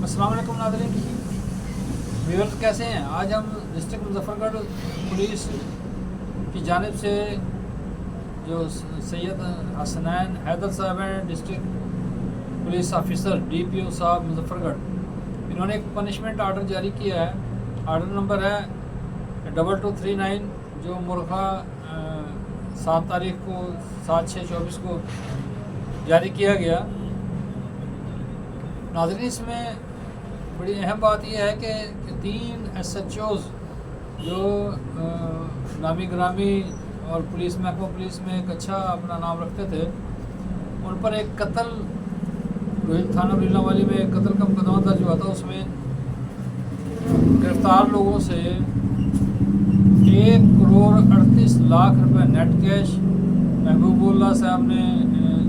अस्सलाम वालेकुम नाज़रीन, व्यूअर्स कैसे हैं। आज हम डिस्ट्रिक्ट मुजफ्फरगढ़ पुलिस की जानिब से जो सैयद हसनैन हैदर साहब हैं, डिस्ट्रिक्ट पुलिस ऑफिसर DPO साहब मुजफ्फरगढ़, इन्होंने एक पनिशमेंट आर्डर जारी किया है। आर्डर नंबर है 2239 जो मुर्गा 7 तारीख को 7/6/24 को जारी किया गया। नाज़रीन, इसमें बड़ी अहम बात यह है कि 3 SHOs जो नामी ग्रामी और पुलिस महकमा पुलिस में एक अच्छा अपना नाम रखते थे, उन पर एक कत्ल रोहिल थाना बिल्लावाली में एक कत्ल का मुकदमा दर्ज हुआ था। उसमें गिरफ्तार लोगों से 1,38,00,000 रुपये नेट कैश महबूबुल्लाह साहब ने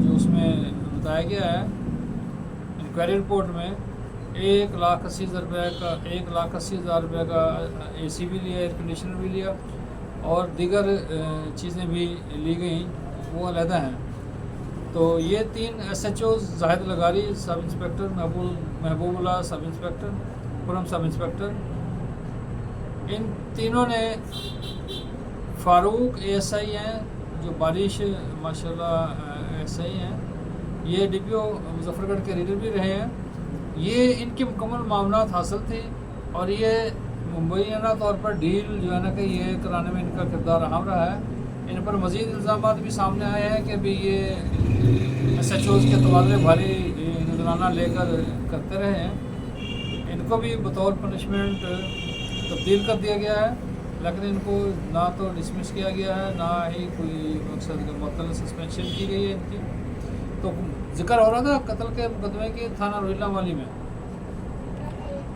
जो उसमें बताया गया है इंक्वायरी रिपोर्ट में 1,80,000 रुपये का 1,80,000 रुपये का AC भी लिया, एयर कंडीशनर भी लिया और दीगर चीज़ें भी ली गई, वो अलहदा हैं। तो ये 3 SHOs Zahid लगारी sub inspector, महबूबुल्लाह sub inspector, Khurram sub inspector, इन तीनों ने फारूक ASI हैं जो बारिश माशाल्लाह SI हैं, ये DPO मुजफ्फरगढ़ के रीडर भी रहे हैं। ये इनकी मुकम्मल मामलात हासिल थी और ये मुबैना तौर पर डील जो है ना कि ये कराने में इनका किरदार अहम रहा है। इन पर मज़ीद इल्ज़ामात भी सामने आए हैं कि भी ये SHOs के तबादले भारी नजराना लेकर करते रहे हैं। इनको भी बतौर पनिशमेंट तब्दील कर दिया गया है, लेकिन इनको ना तो डिसमिस किया गया है, ना ही कोई मकसद मुअत्तल सस्पेंशन की गई है इनकी। तो जिक्र हो रहा था कत्ल के मुकदमे की थाना रोहिल्लावाली में।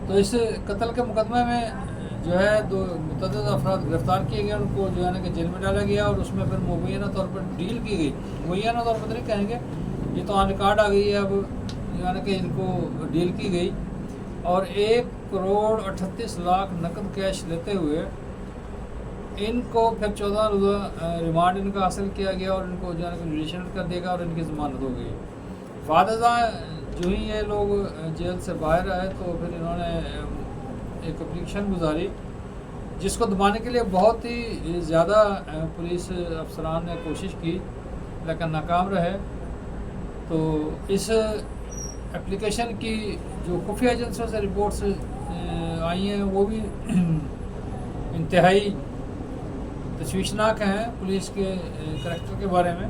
तो इस कत्ल के मुकदमे में जो है 2 मुतअद्दिद अफराद गिरफ्तार किए गए, उनको जो है ना कि जेल में डाला गया और उसमें फिर मुबैना तौर पर डील की गई। मुबैना तौर पर नहीं कहेंगे, ये तो ऑन रिकॉर्ड आ गई है अब, जो है ना कि इनको डील की गई और 1,38,00,000 नकद कैश लेते हुए इनको फिर 14 रोज़ा रिमांड इनका हासिल किया गया और इनको जो है ना जुडिशल कर दिया गया और इनकी ज़मानत हो गई। फादजा जो ही ये लोग जेल से बाहर आए तो फिर इन्होंने एक एप्लीकेशन गुजारी, जिसको दबाने के लिए बहुत ही ज़्यादा पुलिस अफसरान ने कोशिश की लेकिन नाकाम रहे। तो इस एप्लीकेशन की जो खुफिया एजेंसियों से रिपोर्ट्स आई हैं वो भी इंतहाई तशवीशनाक हैं पुलिस के करैक्टर के बारे में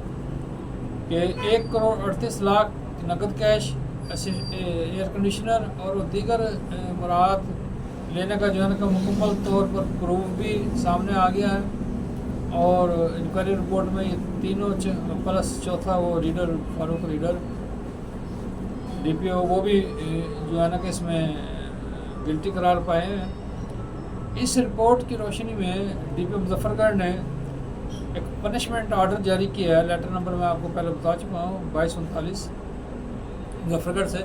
कि 1,38,00,000 नकद कैश, एयर कंडीशनर और दीगर मराद लेने का जो है ना मुकम्मल तौर पर प्रूफ भी सामने आ गया है। और इंक्वायरी रिपोर्ट में ये तीनों प्लस चौथा वो रीडर फारूक रीडर DPO वो भी जो है ना कि इसमें गिल्टी करार पाए हैं। इस रिपोर्ट की रोशनी में DPO मुजफ्फरगढ़ ने एक पनिशमेंट आर्डर जारी किया है। लेटर नंबर मैं आपको पहले बता चुका हूँ 2239 मुजफ्फरगढ़ से,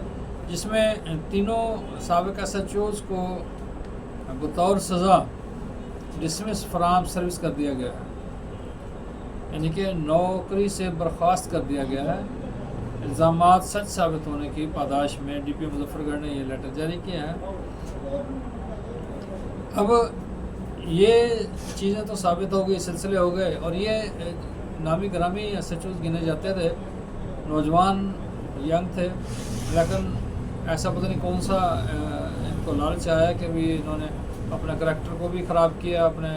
जिसमें तीनों साबिक SHOs को बतौर सज़ा डिसमिस फ्राम सर्विस कर दिया गया है, यानी कि नौकरी से बर्खास्त कर दिया गया है। इल्ज़ामात सच साबित होने की पादाश में DPO मुजफ्फरगढ़ ने यह लेटर जारी किया है। अब ये चीज़ें तो साबित हो गई, सिलसिले हो गए और ये नामी ग्रामी SHOs गिने जाते थे, नौजवान यंग थे, लेकिन ऐसा पता नहीं कौन सा इनको लालच आया कि भी इन्होंने अपने करैक्टर को भी ख़राब किया, अपने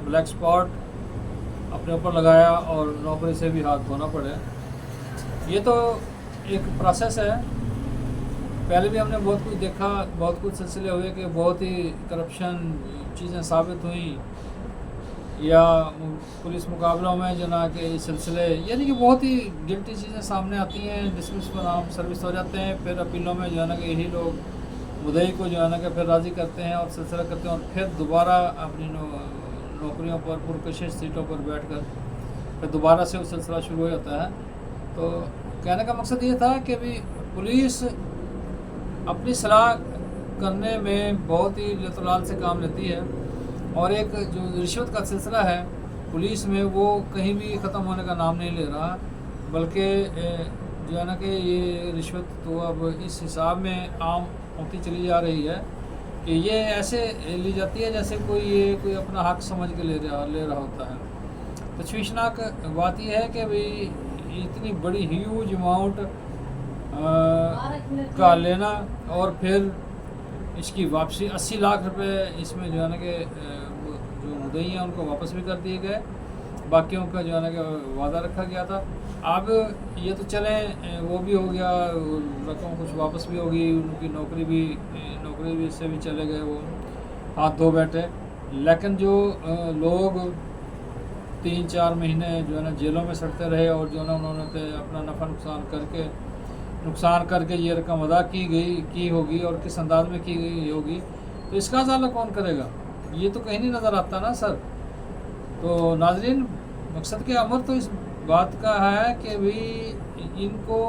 ब्लैक स्पॉट अपने ऊपर लगाया और नौकरी से भी हाथ धोना पड़े। ये तो एक प्रोसेस है। पहले भी हमने बहुत कुछ देखा, बहुत कुछ सिलसिले हुए कि बहुत ही करप्शन चीज़ें साबित हुई या पुलिस मुकाबलों में जो ना कि सिलसिले, यानी कि बहुत ही गिल्टी चीज़ें सामने आती हैं, डिसमिस पर नाम सर्विस हो जाते हैं, फिर अपीलों में जो है ना कि यही लोग मुद्दई को जो है ना कि फिर राज़ी करते हैं और सिलसिला करते हैं और फिर दोबारा अपनी नौकरियों पर पुरकशिश सीटों पर बैठकर फिर दोबारा से वो सिलसिला शुरू हो जाता है। तो कहने का मकसद ये था कि भी पुलिस अपनी सलाह करने में बहुत ही लतलाल से काम लेती है और एक जो रिश्वत का सिलसिला है पुलिस में वो कहीं भी ख़त्म होने का नाम नहीं ले रहा, बल्कि जो है ना कि ये रिश्वत तो अब इस हिसाब में आम होती चली जा रही है कि ये ऐसे ली जाती है जैसे कोई अपना हक समझ के ले रहा होता है। तशवीशनाक बात यह है कि भाई इतनी बड़ी ह्यूज अमाउंट का लेना और फिर इसकी वापसी 80 लाख रुपए इसमें जो है ना कि जो मुद्दई हैं उनको वापस भी कर दिए गए, बाकियों का जो है ना कि वादा रखा गया था। अब ये तो चलें वो भी हो गया, रकम कुछ वापस भी होगी, उनकी नौकरी भी से भी चले गए, वो हाथ धो बैठे। लेकिन जो लोग 3-4 महीने जो है ना जेलों में सड़ते रहे और जो है ना उन्होंने अपना नफ़ा नुकसान करके ये रकम अदा की होगी और किस अंदाज में की गई होगी, तो इसका अज़ाला कौन करेगा? ये तो कहीं नहीं नज़र आता ना सर। तो नाज़रीन, मकसद के अमर तो इस बात का है कि भाई इनको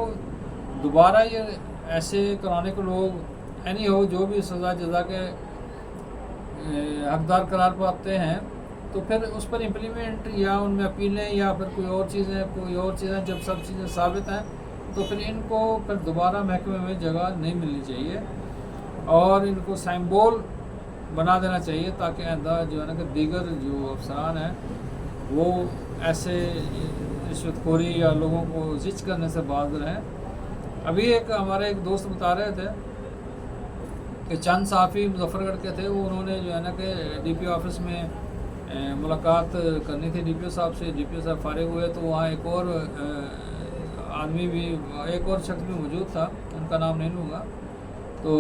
दोबारा ये ऐसे कराने को लोग एनी हो जो भी सज़ा जज़ा के हकदार करार पाते हैं, तो फिर उस पर इम्प्लीमेंट या उनमें अपीलें या फिर कोई और चीज़ें जब सब चीज़ें साबित हैं तो फिर इनको फिर दोबारा महकमे में जगह नहीं मिलनी चाहिए और इनको साइम्बोल बना देना चाहिए, ताकि आइंदा जो है ना कि दीगर जो अफसरान हैं वो ऐसे रिश्वतखोरी या लोगों को जिच करने से बाज रहें। अभी हमारे एक दोस्त बता रहे थे कि चंद सहाफ़ी मुजफ्फरगढ़ के थे, वो उन्होंने जो है ना कि DPO ऑफिस में मुलाकात करनी थी DPO साहब से। DPO साहब फारिग हुए तो वहाँ एक और शख्स भी मौजूद था, उनका नाम नहीं लूँगा, तो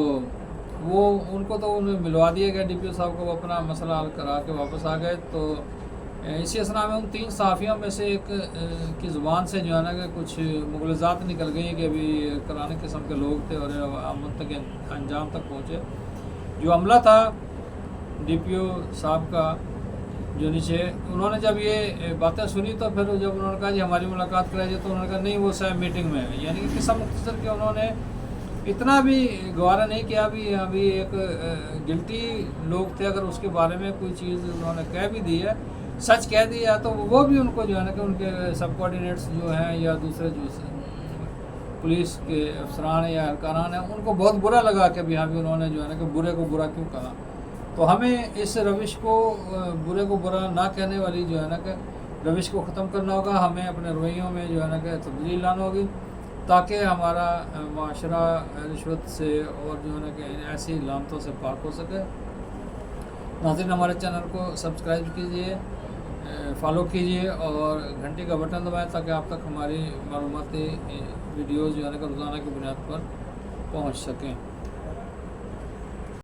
उनको तो उन्हें मिलवा दिया गया DPO साहब को, वो अपना मसला हल करा के वापस आ गए। तो इसी असना में उन 3 सहाफ़ियों में से एक की ज़ुबान से जो है ना कि कुछ मुग़लज़ात निकल गई कि अभी कराने किस्म के लोग थे और अमन तक अंजाम तक पहुँचे। जो अमला था DPO साहब का जो नीचे, उन्होंने जब ये बातें सुनी तो फिर जब उन्होंने कहा जी हमारी मुलाकात कराइए, तो उन्होंने कहा नहीं वो साहब मीटिंग में है। यानी कि किस्सा मुख्तसर के उन्होंने इतना भी गवारा नहीं किया। अभी एक गिल्टी लोग थे, अगर उसके बारे में कोई चीज़ उन्होंने कह भी दी है, सच कह दिया, तो वो भी उनको जो है ना कि उनके सब कोऑर्डिनेट्स जो हैं या दूसरे जो पुलिस के अफसरान या अहलकारान हैं उनको बहुत बुरा लगा कि अभी भी उन्होंने जो है ना कि बुरे को बुरा क्यों कहा। तो हमें इस रविश को बुरे को बुरा ना कहने वाली जो है ना कि रविश को ख़त्म करना होगा। हमें अपने रवैयों में जो है ना कि तब्दीली लाना होगी, ताकि हमारा माशरा रिश्वत से और जो है ना कि ऐसी लानतों से पाक हो सके। नाज़रीन, हमारे चैनल को सब्सक्राइब कीजिए, फॉलो कीजिए और घंटी का बटन दबाएं, ताकि आप तक हमारी मालूमाती वीडियोज़ जो है ना कि रोज़ाना की बुनियाद पर पहुँच सकें।